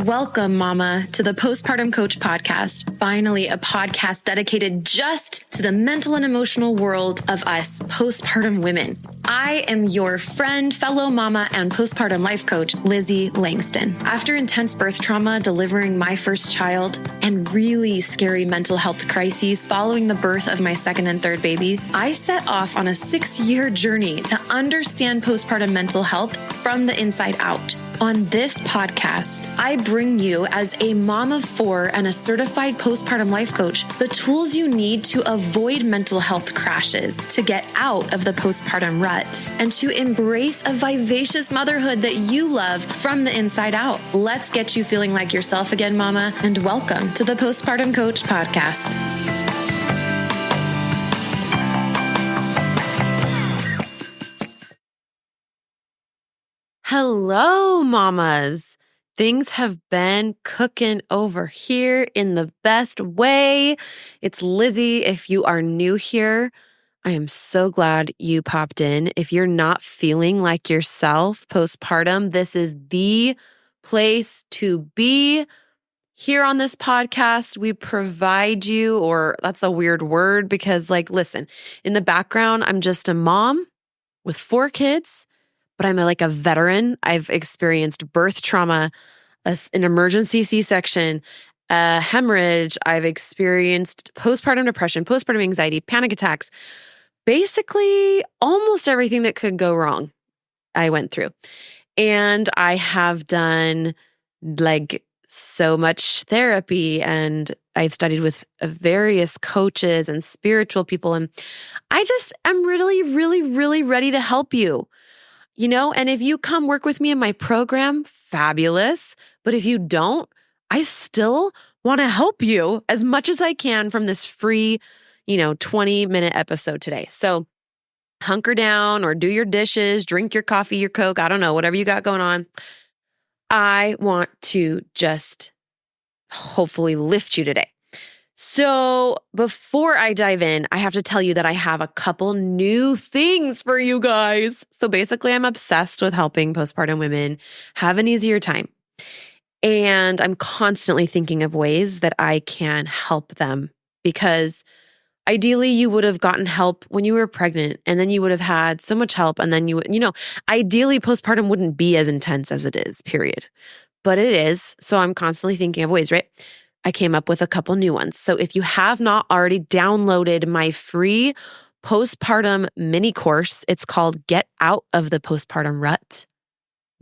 Welcome, Mama, to the Postpartum Coach Podcast. Finally, a podcast dedicated just to the mental and emotional world of us postpartum women. I am your friend, fellow mama, and postpartum life coach, Lizzie Langston. After intense birth trauma, delivering my first child, and really scary mental health crises following the birth of my second and third baby, I set off on a 6-year journey to understand postpartum mental health from the inside out. On this podcast, I bring you, as a mom of 4 and a certified postpartum life coach, the tools you need to avoid mental health crashes, to get out of the postpartum rut, and to embrace a vivacious motherhood that you love from the inside out. Let's get you feeling like yourself again, Mama, and welcome to the Postpartum Coach Podcast. Hello, mamas. Things have been cooking over here in the best way. It's Lizzie. If you are new here, I am so glad you popped in. If you're not feeling like yourself postpartum, this is the place to be. Here on this podcast, we provide you, or that's a weird word because, listen, in the background, I'm just a mom with 4 kids. But I'm like a veteran. I've experienced birth trauma, an emergency C-section, a hemorrhage. I've experienced postpartum depression, postpartum anxiety, panic attacks. Basically, almost everything that could go wrong, I went through. And I have done so much therapy, and I've studied with various coaches and spiritual people. And I just am really, really, really ready to help you. And if you come work with me in my program, fabulous. But if you don't, I still want to help you as much as I can from this free, 20-minute episode today. So hunker down or do your dishes, drink your coffee, your Coke, I don't know, whatever you got going on. I want to just hopefully lift you today. So before I dive in, I have to tell you that I have a couple new things for you guys. So basically, I'm obsessed with helping postpartum women have an easier time. And I'm constantly thinking of ways that I can help them, because ideally you would have gotten help when you were pregnant, and then you would have had so much help. And then ideally postpartum wouldn't be as intense as it is, period. But it is. So I'm constantly thinking of ways, right? I came up with a couple new ones. So if you have not already downloaded my free postpartum mini course, it's called Get Out of the Postpartum Rut.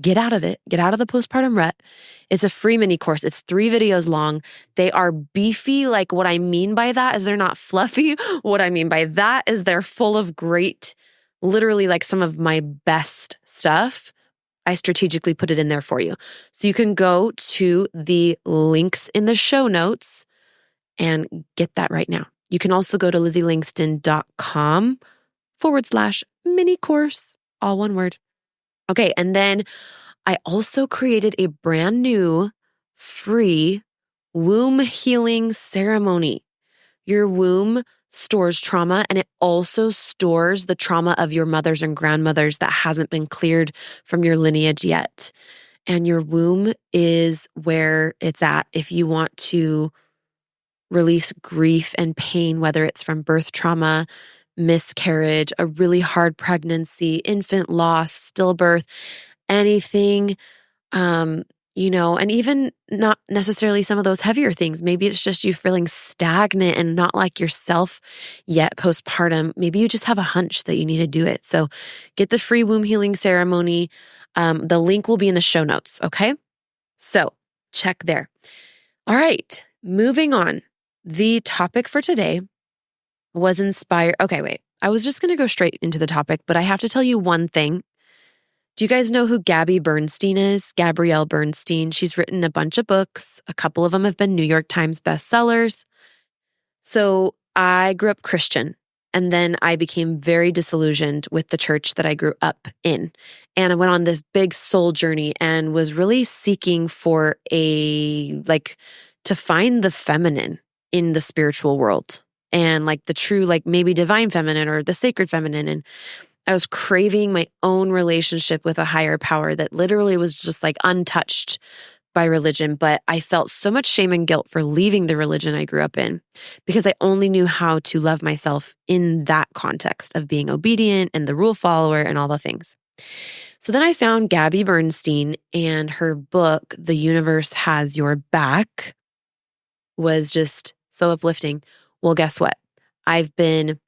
Get out of it. Get out of the postpartum rut. It's a free mini course. It's 3 videos long. They are beefy. What I mean by that is they're not fluffy. What I mean by that is they're full of great, literally some of my best stuff. I strategically put it in there for you. So you can go to the links in the show notes and get that right now. You can also go to LizzieLangston.com/mini course, all one word. Okay. And then I also created a brand new free womb healing ceremony. Your womb stores trauma, and it also stores the trauma of your mothers and grandmothers that hasn't been cleared from your lineage yet. And your womb is where it's at if you want to release grief and pain, whether it's from birth trauma, miscarriage, a really hard pregnancy, infant loss, stillbirth, anything, and even not necessarily some of those heavier things. Maybe it's just you feeling stagnant and not like yourself yet postpartum. Maybe you just have a hunch that you need to do it. So get the free womb healing ceremony. The link will be in the show notes. Okay. So check there. All right. Moving on. The topic for today was inspired. Okay, wait. I was just going to go straight into the topic, but I have to tell you one thing. Do you guys know who Gabby Bernstein is? Gabrielle Bernstein. She's written a bunch of books. A couple of them have been New York Times bestsellers. So I grew up Christian, and then I became very disillusioned with the church that I grew up in. And I went on this big soul journey and was really seeking for to find the feminine in the spiritual world, and the true, maybe divine feminine or the sacred feminine. And I was craving my own relationship with a higher power that literally was just untouched by religion, but I felt so much shame and guilt for leaving the religion I grew up in because I only knew how to love myself in that context of being obedient and the rule follower and all the things. So then I found Gabby Bernstein, and her book, The Universe Has Your Back, was just so uplifting. Well, guess what? I've been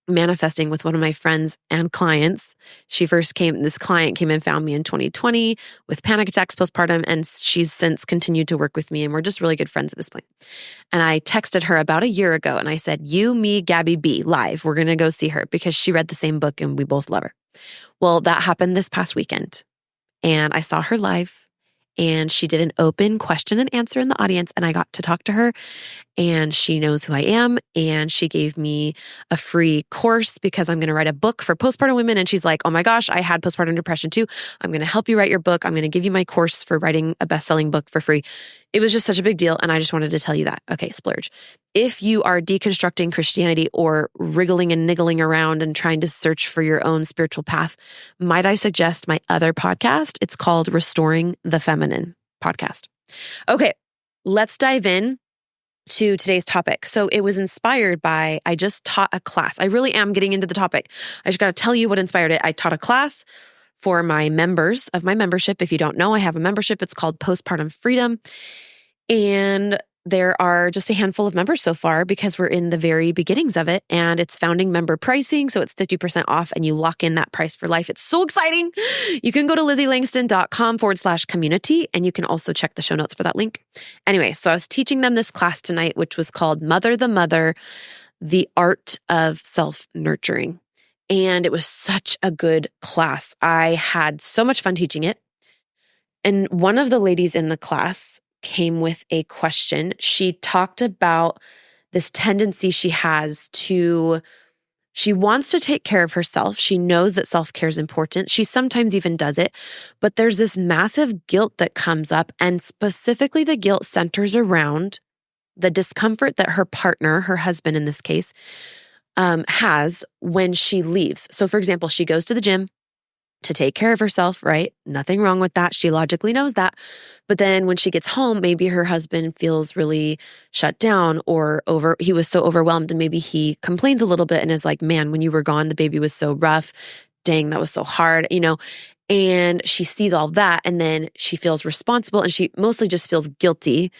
manifesting with one of my friends and clients. This client came and found me in 2020 with panic attacks postpartum, and she's since continued to work with me, and we're just really good friends at this point. And I texted her about a year ago and I said, you, me, Gabby B, live. We're going to go see her because she read the same book and we both love her. Well, that happened this past weekend, and I saw her live, and she did an open question and answer in the audience, and I got to talk to her, and she knows who I am, and she gave me a free course because I'm going to write a book for postpartum women. And she's like, oh my gosh, I had postpartum depression too. I'm going to help you write your book. I'm going to give you my course for writing a best-selling book for free. It was just such a big deal, and I just wanted to tell you that. Okay, splurge. If you are deconstructing Christianity or wriggling and niggling around and trying to search for your own spiritual path, might I suggest my other podcast? It's called Restoring the Feminine podcast. Okay, let's dive in to today's topic. So it was inspired by, I just taught a class. I really am getting into the topic. I just got to tell you what inspired it. I taught a class for my members of my membership. If you don't know, I have a membership. It's called Postpartum Freedom. And there are just a handful of members so far because we're in the very beginnings of it, and it's founding member pricing. So it's 50% off and you lock in that price for life. It's so exciting. You can go to lizzieLangston.com/community, and you can also check the show notes for that link. Anyway, so I was teaching them this class tonight, which was called Mother the Mother, the Art of Self-Nurturing. And it was such a good class. I had so much fun teaching it. And one of the ladies in the class came with a question. She talked about this tendency she has to, she wants to take care of herself. She knows that self-care is important. She sometimes even does it, but there's this massive guilt that comes up, and specifically the guilt centers around the discomfort that her partner, her husband in this case, has when she leaves. So for example, she goes to the gym to take care of herself, right? Nothing wrong with that. She logically knows that. But then when she gets home, maybe her husband feels really shut down or he was so overwhelmed, and maybe he complains a little bit and is like, man, when you were gone, the baby was so rough. Dang, that was so hard, and she sees all that, and then she feels responsible, and she mostly just feels guilty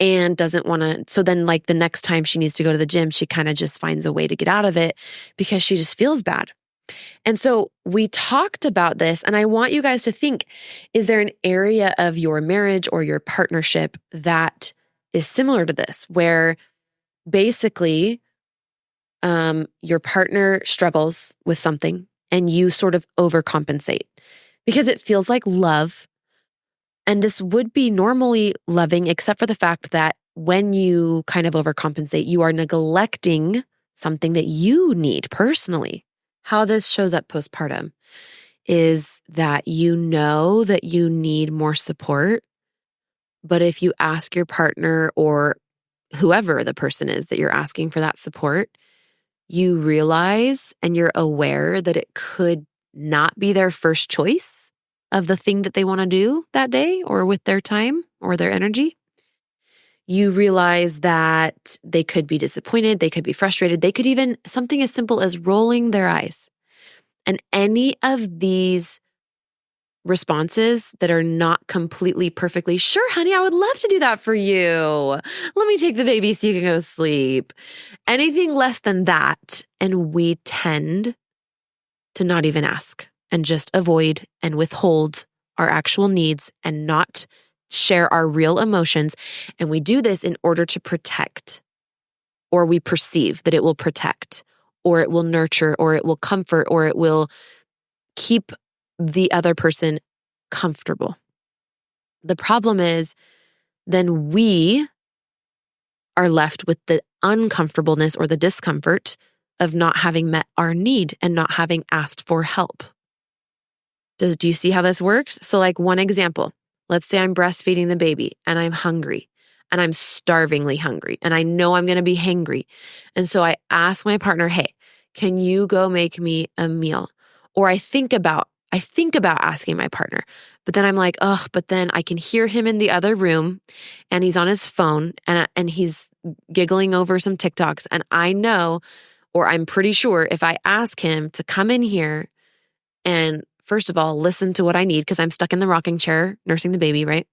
and doesn't want to. So then like the next time she needs to go to the gym, she kind of just finds a way to get out of it because she just feels bad. And so we talked about this, and I want you guys to think, is there an area of your marriage or your partnership that is similar to this, where basically your partner struggles with something and you sort of overcompensate because it feels like love. And this would be normally loving, except for the fact that when you kind of overcompensate, you are neglecting something that you need personally. How this shows up postpartum is that you know that you need more support, but if you ask your partner or whoever the person is that you're asking for that support, you realize and you're aware that it could not be their first choice of the thing that they want to do that day or with their time or their energy. You realize that they could be disappointed, they could be frustrated, they could even, something as simple as rolling their eyes. And any of these responses that are not completely perfectly, sure, honey, I would love to do that for you. Let me take the baby so you can go sleep. Anything less than that, and we tend to not even ask and just avoid and withhold our actual needs and not share our real emotions. And we do this in order to protect, or we perceive that it will protect, or it will nurture, or it will comfort, or it will keep the other person comfortable. The problem is then we are left with the uncomfortableness or the discomfort of not having met our need and not having asked for help. Do you see how this works? So like one example, let's say I'm breastfeeding the baby and I'm hungry and I'm starvingly hungry and I know I'm going to be hangry. And so I ask my partner, hey, can you go make me a meal? Or I think about I think about asking my partner, but then I'm like, oh, but then I can hear him in the other room and he's on his phone and he's giggling over some TikToks. And I know, or I'm pretty sure if I ask him to come in here and first of all, listen to what I need because I'm stuck in the rocking chair nursing the baby, right?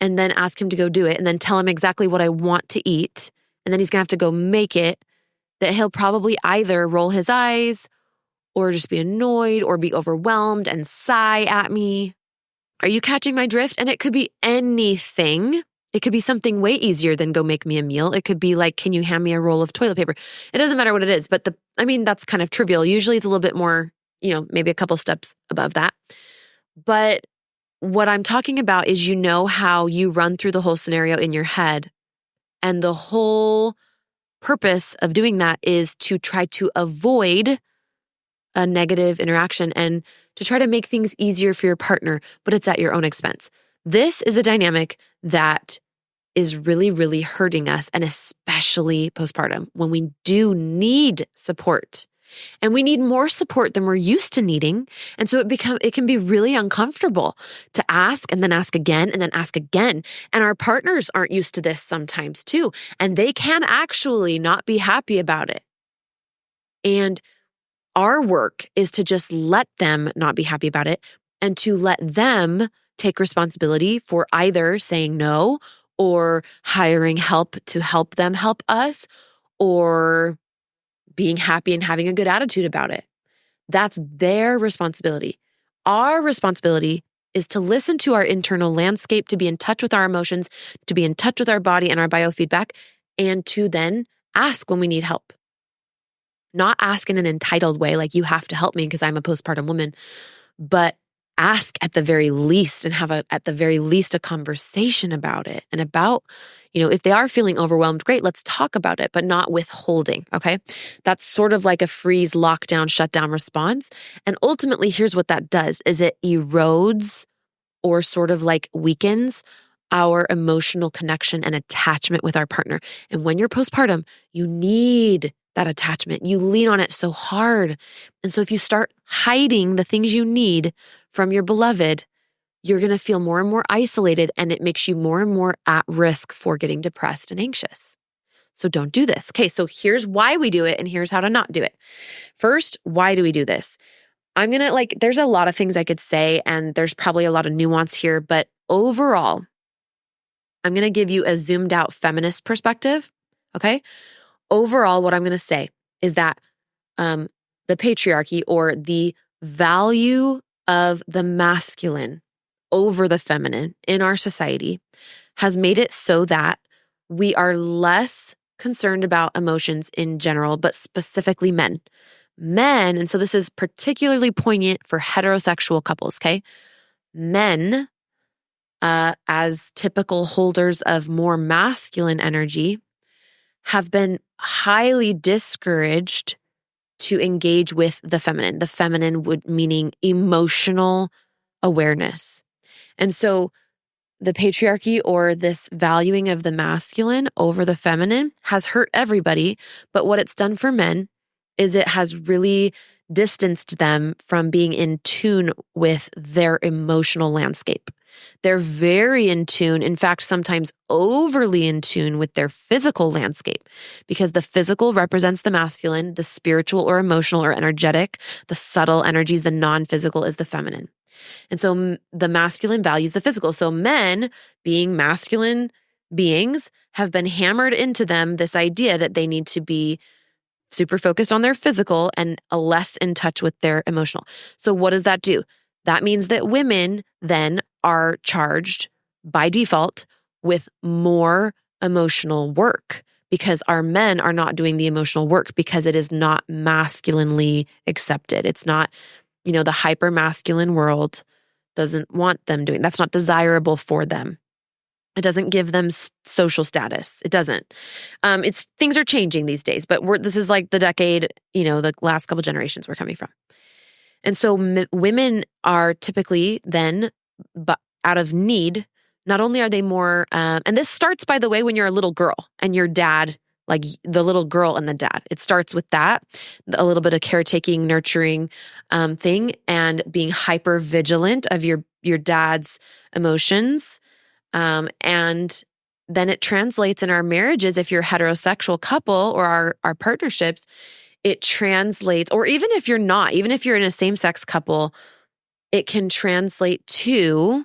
And then ask him to go do it and then tell him exactly what I want to eat. And then he's going to have to go make it, that he'll probably either roll his eyes or just be annoyed or be overwhelmed and sigh at me. Are you catching my drift? And it could be anything. It could be something way easier than go make me a meal. It could be like, can you hand me a roll of toilet paper? It doesn't matter what it is, but that's kind of trivial. Usually it's a little bit more, maybe a couple steps above that. But what I'm talking about is, how you run through the whole scenario in your head. And the whole purpose of doing that is to try to avoid a negative interaction and to try to make things easier for your partner, but it's at your own expense. This is a dynamic that is really, really hurting us, and especially postpartum when we do need support. And we need more support than we're used to needing. And so it can be really uncomfortable to ask and then ask again and then ask again. And our partners aren't used to this sometimes too. And they can actually not be happy about it. And our work is to just let them not be happy about it and to let them take responsibility for either saying no or hiring help to help them help us or being happy and having a good attitude about it. That's their responsibility. Our responsibility is to listen to our internal landscape, to be in touch with our emotions, to be in touch with our body and our biofeedback, and to then ask when we need help. Not ask in an entitled way, like you have to help me because I'm a postpartum woman, but ask at the very least and have at the very least a conversation about it and about, if they are feeling overwhelmed, great, let's talk about it, but not withholding, okay? That's sort of like a freeze, lockdown, shutdown response. And ultimately, here's what that does, is it erodes or sort of like weakens our emotional connection and attachment with our partner. And when you're postpartum, you need that attachment. You lean on it so hard. And so if you start hiding the things you need from your beloved, you're going to feel more and more isolated, and it makes you more and more at risk for getting depressed and anxious. So don't do this. Okay, so here's why we do it and here's how to not do it. First, why do we do this? There's a lot of things I could say, and there's probably a lot of nuance here, but overall, I'm going to give you a zoomed out feminist perspective, okay? Overall, what I'm going to say is that the patriarchy or the value of the masculine over the feminine in our society has made it so that we are less concerned about emotions in general, but specifically men. Men, and so this is particularly poignant for heterosexual couples, okay? Men, as typical holders of more masculine energy, have been highly discouraged to engage with the feminine. The feminine meaning emotional awareness. And so the patriarchy or this valuing of the masculine over the feminine has hurt everybody. But what it's done for men is it has really distanced them from being in tune with their emotional landscape. They're very in tune, in fact, sometimes overly in tune with their physical landscape, because the physical represents the masculine, the spiritual or emotional or energetic, the subtle energies, the non-physical is the feminine. And so the masculine values the physical. So men, being masculine beings, have been hammered into them this idea that they need to be super focused on their physical and less in touch with their emotional. So what does that do? That means that women then are charged by default with more emotional work because our men are not doing the emotional work because it is not masculinely accepted. It's not, the hyper masculine world doesn't want them doing. That's not desirable for them. It doesn't give them social status. It doesn't. Things are changing these days, but this is like the decade, the last couple generations we're coming from. And so women are typically then, but out of need, not only are they more, and this starts, by the way, when you're a little girl and your dad like the little girl and the dad. It starts with that, a little bit of caretaking, nurturing thing, and being hyper vigilant of your dad's emotions. And then it translates in our marriages. If you're a heterosexual couple or our partnerships, it translates, or even if you're not, even if you're in a same-sex couple, it can translate to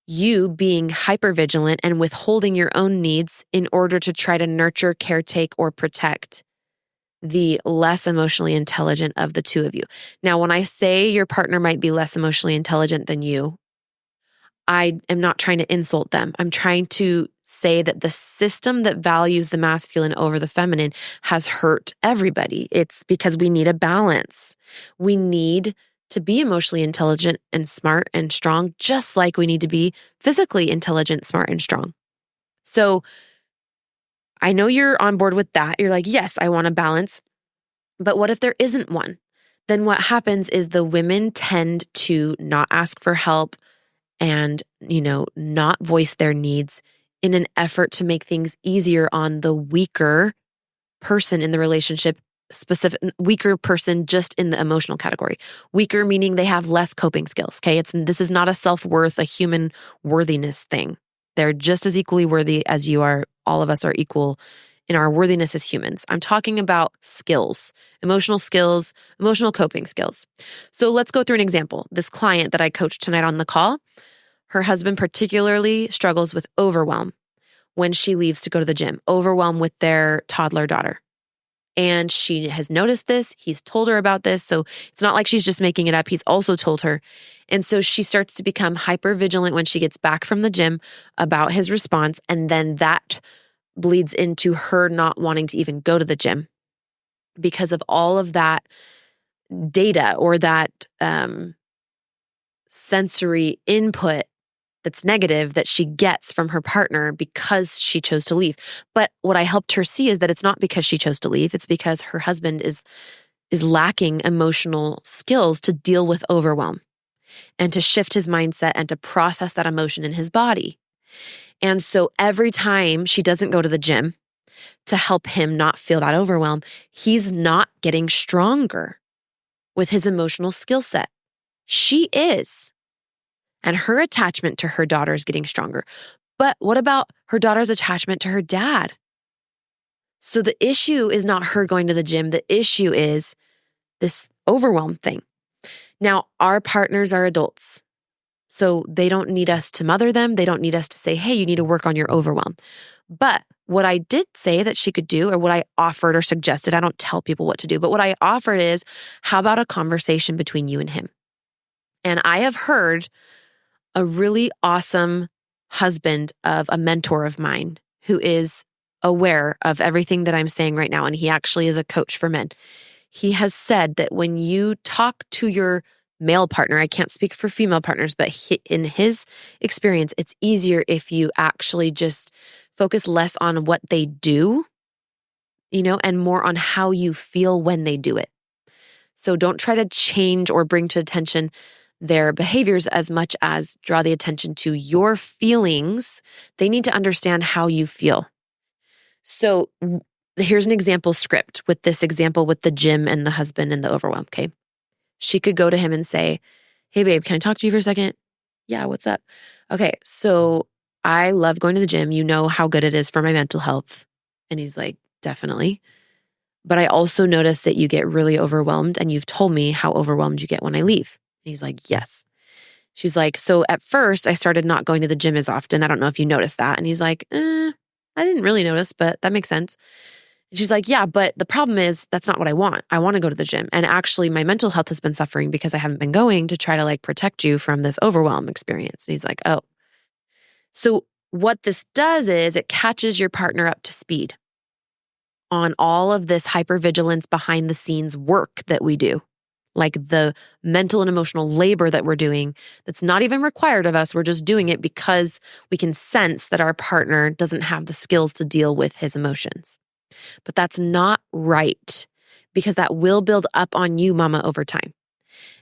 you being hypervigilant and withholding your own needs in order to try to nurture, caretake, or protect the less emotionally intelligent of the two of you. Now, when I say your partner might be less emotionally intelligent than you, I am not trying to insult them. I'm trying to say that the system that values the masculine over the feminine has hurt everybody. It's because we need a balance. We need to be emotionally intelligent and smart and strong, just like we need to be physically intelligent, smart, and strong. So I know you're on board with that. You're like, yes, I want a balance. But what if there isn't one? Then what happens is the women tend to not ask for help and, not voice their needs in an effort to make things easier on the weaker person in the relationship, weaker person just in the emotional category. Weaker meaning they have less coping skills, okay? This is not a self-worth, a human worthiness thing. They're just as equally worthy as you are. All of us are equal in our worthiness as humans. I'm talking about skills, emotional coping skills. So let's go through an example. This client that I coached tonight on the call, her husband particularly struggles with overwhelm when she leaves to go to the gym, overwhelm with their toddler daughter. And she has noticed this. He's told her about this. So it's not like she's just making it up. He's also told her. And so she starts to become hyper vigilant when she gets back from the gym about his response. And then that bleeds into her not wanting to even go to the gym because of all of that data or that sensory input that's negative that she gets from her partner because she chose to leave. But what I helped her see is that it's not because she chose to leave. It's because her husband is lacking emotional skills to deal with overwhelm and to shift his mindset and to process that emotion in his body. And so every time she doesn't go to the gym to help him not feel that overwhelm, he's not getting stronger with his emotional skill set. She is. And her attachment to her daughter is getting stronger. But what about her daughter's attachment to her dad? So the issue is not her going to the gym. The issue is this overwhelm thing. Now, our partners are adults. So they don't need us to mother them. They don't need us to say, hey, you need to work on your overwhelm. But what I did say that she could do, or what I offered or suggested, I don't tell people what to do, but what I offered is, how about a conversation between you and him? And I have heard a really awesome husband of a mentor of mine who is aware of everything that I'm saying right now. And he actually is a coach for men. He has said that when you talk to your male partner, I can't speak for female partners, but in his experience, it's easier if you actually just focus less on what they do, and more on how you feel when they do it. So don't try to change or bring to attention their behaviors as much as draw the attention to your feelings. They need to understand how you feel. So here's an example script with this example with the gym and the husband and the overwhelm, okay? She could go to him and say, hey babe, can I talk to you for a second? Yeah, what's up? Okay, so I love going to the gym. You know how good it is for my mental health. And he's like, definitely. But I also notice that you get really overwhelmed and you've told me how overwhelmed you get when I leave. And he's like, yes. She's like, so at first I started not going to the gym as often. I don't know if you noticed that. And he's like, I didn't really notice, but that makes sense. And she's like, yeah, but the problem is that's not what I want. I want to go to the gym. And actually my mental health has been suffering because I haven't been going to try to protect you from this overwhelm experience. And he's like, oh. So what this does is it catches your partner up to speed on all of this hypervigilance behind the scenes work that we do. Like the mental and emotional labor that we're doing that's not even required of us. We're just doing it because we can sense that our partner doesn't have the skills to deal with his emotions. But that's not right, because that will build up on you, mama, over time.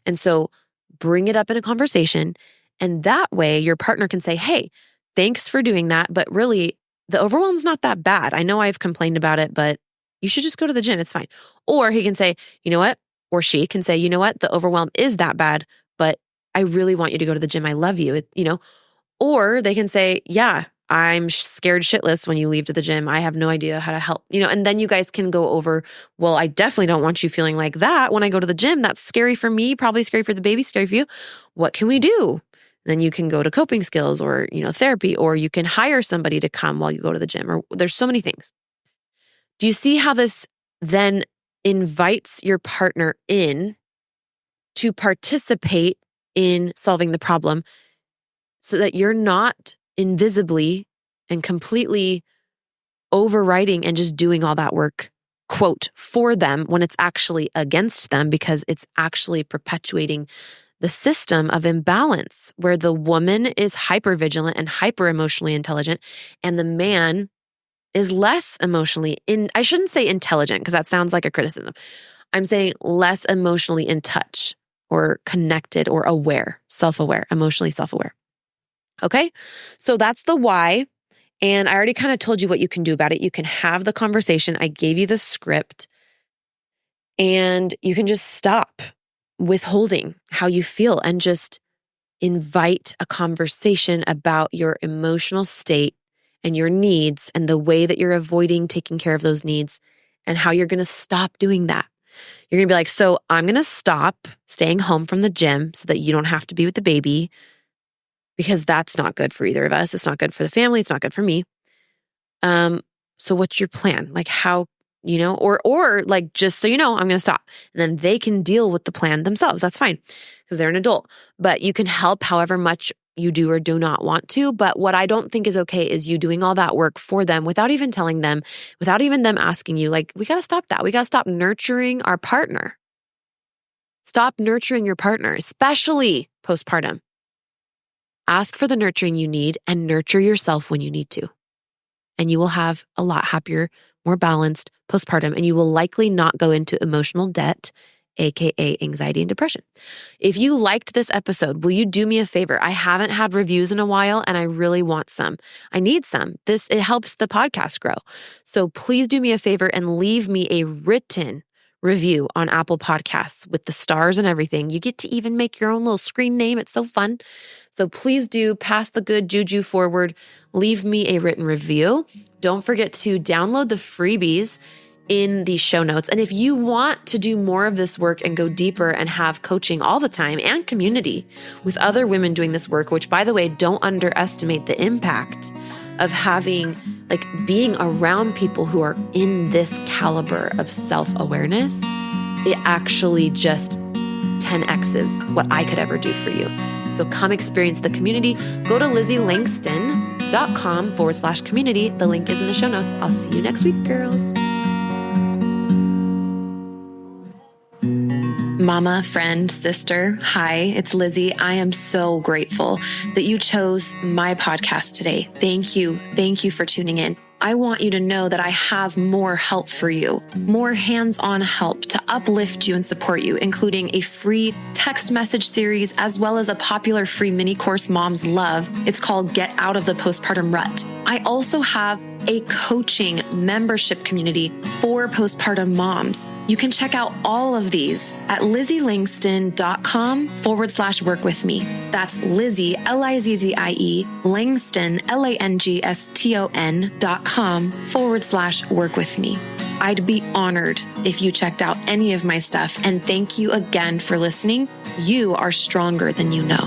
And so bring it up in a conversation. And that way your partner can say, hey, thanks for doing that. But really, the overwhelm's not that bad. I know I've complained about it, but you should just go to the gym. It's fine. Or he can say, you know what? Or she can say, you know what? The overwhelm is that bad, but I really want you to go to the gym. I love you. Or they can say, yeah, I'm scared shitless when you leave to the gym. I have no idea how to help, and then you guys can go over, well, I definitely don't want you feeling like that when I go to the gym. That's scary for me, probably scary for the baby, scary for you. What can we do? Then you can go to coping skills or, therapy, or you can hire somebody to come while you go to the gym, or there's so many things. Do you see how this then invites your partner in to participate in solving the problem so that you're not invisibly and completely overriding and just doing all that work, quote, for them when it's actually against them, because it's actually perpetuating the system of imbalance where the woman is hypervigilant and hyper emotionally intelligent and the man is less emotionally I shouldn't say intelligent because that sounds like a criticism. I'm saying less emotionally in touch or connected or aware, self-aware, emotionally self-aware. Okay? So that's the why. And I already kind of told you what you can do about it. You can have the conversation. I gave you the script and you can just stop withholding how you feel and just invite a conversation about your emotional state and your needs and the way that you're avoiding taking care of those needs and how you're going to stop doing that. You're going to be like, so I'm going to stop staying home from the gym so that you don't have to be with the baby because that's not good for either of us. It's not good for the family. It's not good for me. So what's your plan? Like how, or like, just so you know, I'm going to stop. And then they can deal with the plan themselves. That's fine because they're an adult. But you can help however much you do or do not want to. But what I don't think is okay is you doing all that work for them without even telling them, without even them asking you, like, we got to stop that. We got to stop nurturing our partner. Stop nurturing your partner, especially postpartum. Ask for the nurturing you need and nurture yourself when you need to. And you will have a lot happier, more balanced postpartum, and you will likely not go into emotional debt, aka anxiety and depression. If you liked this episode, will you do me a favor? I haven't had reviews in a while and I really want some. I need some. It helps the podcast grow. So please do me a favor and leave me a written review on Apple Podcasts with the stars and everything. You get to even make your own little screen name. It's so fun. So please do pass the good juju forward. Leave me a written review. Don't forget to download the freebies in the show notes. And if you want to do more of this work and go deeper and have coaching all the time and community with other women doing this work, which by the way, don't underestimate the impact of being around people who are in this caliber of self-awareness, it actually just 10x's what I could ever do for you. So come experience the community. Go to LizzieLangston.com/community. The link is in the show notes. I'll see you next week, girls. Mama, friend, sister, hi, it's Lizzie. I am so grateful that you chose my podcast today. Thank you. Thank you for tuning in. I want you to know that I have more help for you, more hands-on help to uplift you and support you, including a free text message series, as well as a popular free mini course moms love. It's called Get Out of the Postpartum Rut. I also have a coaching membership community for postpartum moms. You can check out all of these at LizzieLangston.com/work with me. That's Lizzie, Lizzie, Langston, Langston.com/work with me. I'd be honored if you checked out any of my stuff. And thank you again for listening. You are stronger than you know.